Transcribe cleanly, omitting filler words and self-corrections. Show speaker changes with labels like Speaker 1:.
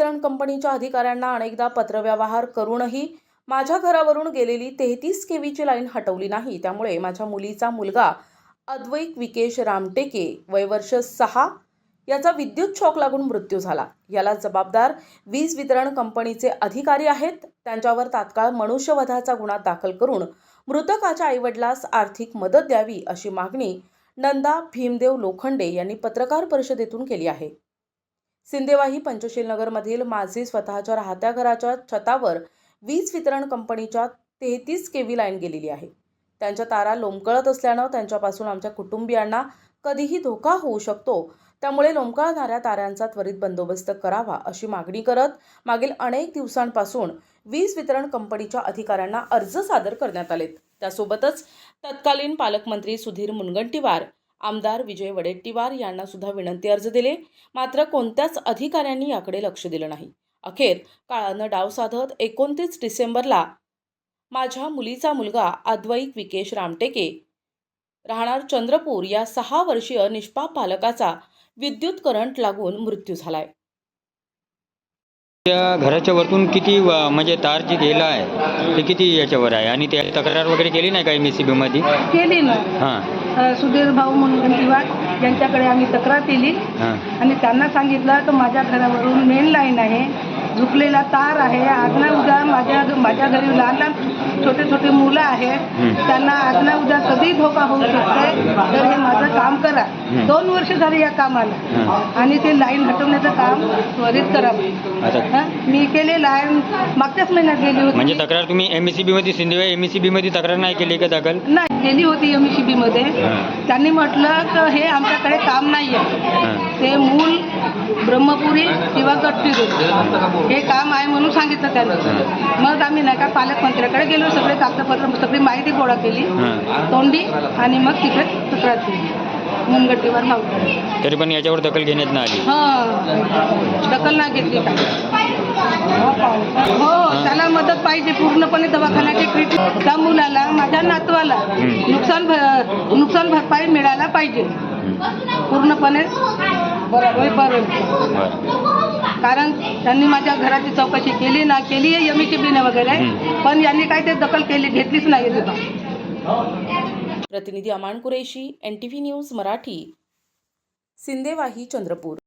Speaker 1: वितरण कंपनीच्या अधिकाऱ्यांना अनेकदा पत्रव्यवहार करूनही माझ्या घरावरून गेलेली 33 केव्हीची लाईन हटवली नाही। त्यामुळे माझ्या मुलीचा मुलगा अद्वैत विकेश रामटेके वय वर्ष 6 याचा विद्युत शॉक लागून मृत्यू झाला। याला जबाबदार वीज वितरण कंपनीचे अधिकारी आहेत। त्यांच्यावर तात्काळ मनुष्यवधाचा गुन्हा दाखल करून मृतकाच्या आईवडिलास आर्थिक मदत द्यावी अशी मागणी नंदा भीमदेव लोखंडे यांनी पत्रकार परिषदेतून केली आहे। सिंदेवाही पंचशील नगरमधील माझी स्वतःच्या राहत्या घराच्या छतावर वीज वितरण कंपनीच्या 33 केव्ही लाईन गेलेली आहे। त्यांच्या तारा लोंबकळत असल्याने त्यांच्यापासून आमच्या कुटुंबियांना कधीही धोका होऊ शकतो। त्यामुळे लोंबकळणाऱ्या तारांचा त्वरित बंदोबस्त करावा अशी मागणी करत मागील अनेक दिवसांपासून वीज वितरण कंपनीच्या अधिकाऱ्यांना अर्ज सादर करण्यात आलेत। त्यासोबतच तत्कालीन पालकमंत्री सुधीर मुनगंटीवार, आमदार विजय वडेट्टीवार यांना सुद्धा विनंती अर्ज दिले, मात्र कोणत्याच अधिकाऱ्यांनी याकडे लक्ष दिलं नाही। अखेर काळानं डाव साधत 29 डिसेंबरला माझ्या मुलीचा मुलगा अद्वैत विकेश रामटेके राहणार चंद्रपूर या 6 वर्षीय निष्पाप बालकाचा विद्युत करंट लागून मृत्यू झालाय।
Speaker 2: त्या घराच्या वरतून किती म्हणजे तार जी गेला आहे ते किती याच्यावर आहे आणि त्या तक्रार वगैरे केली नाही का MSEB मध्ये?
Speaker 3: केली ना।
Speaker 2: हां,
Speaker 3: सुधीर भाऊ मुनगंटीवार यांच्याकडे आम्ही तक्रार केली आणि त्यांना सांगितलं की माझ्या घरावरून मेन लाईन आहे, झुकलेला तार आहे, आजना उद्या माझ्या घरी लहान लहान छोटे मुलं आहेत, त्यांना आजना उद्या कधी धोका होऊ शकते, तर हे माझं काम करा। 2 वर्ष झाली या कामाला आणि ते लाईन हटवण्याचं काम त्वरित करावं। मी केलेलं आहे, मागच्याच महिन्यात गेली होती।
Speaker 2: म्हणजे तक्रार तुम्ही MSEB मध्ये सिंदेवाही MSEB मध्ये तक्रार नाही केली का दाखल?
Speaker 3: नाही केली होती MSEB मध्ये। त्यांनी म्हटलं की हे आमच्याकडे काम नाही आहे, ते मूल ब्रह्मपुरी किंवा गडचिरोली हे काम आहे म्हणून सांगितलं त्यांनी। मग आम्ही नाही का पालकमंत्र्याकडे गेलो, सगळे कागदपत्र सगळी माहिती गोळा केली तोंडी आणि मग तिथे तक्रार केली मुनगंटीवार भाऊ।
Speaker 2: तरी पण याच्यावर दखल घेण्यात नाही आली?
Speaker 3: दखल नाही घेतली का? हो, त्याला मदत पाहिजे पूर्णपणे दवाखान्याची ट्रीटमेंट। त्या मुलाला, माझ्या नातवाला नुकसान भरपाई मिळायला पाहिजे पूर्णपणे होईपर्यंत। कारण त्यांनी माझ्या घराची चौकशी केली ना, केली आहे MSEB वगैरे, पण यांनी काय ते दखल घेतलीच नाही तिथं।
Speaker 1: प्रतिनिधी अमान कुरेशी, NTV न्यूज मराठी, सिंदेवाही, चंद्रपूर।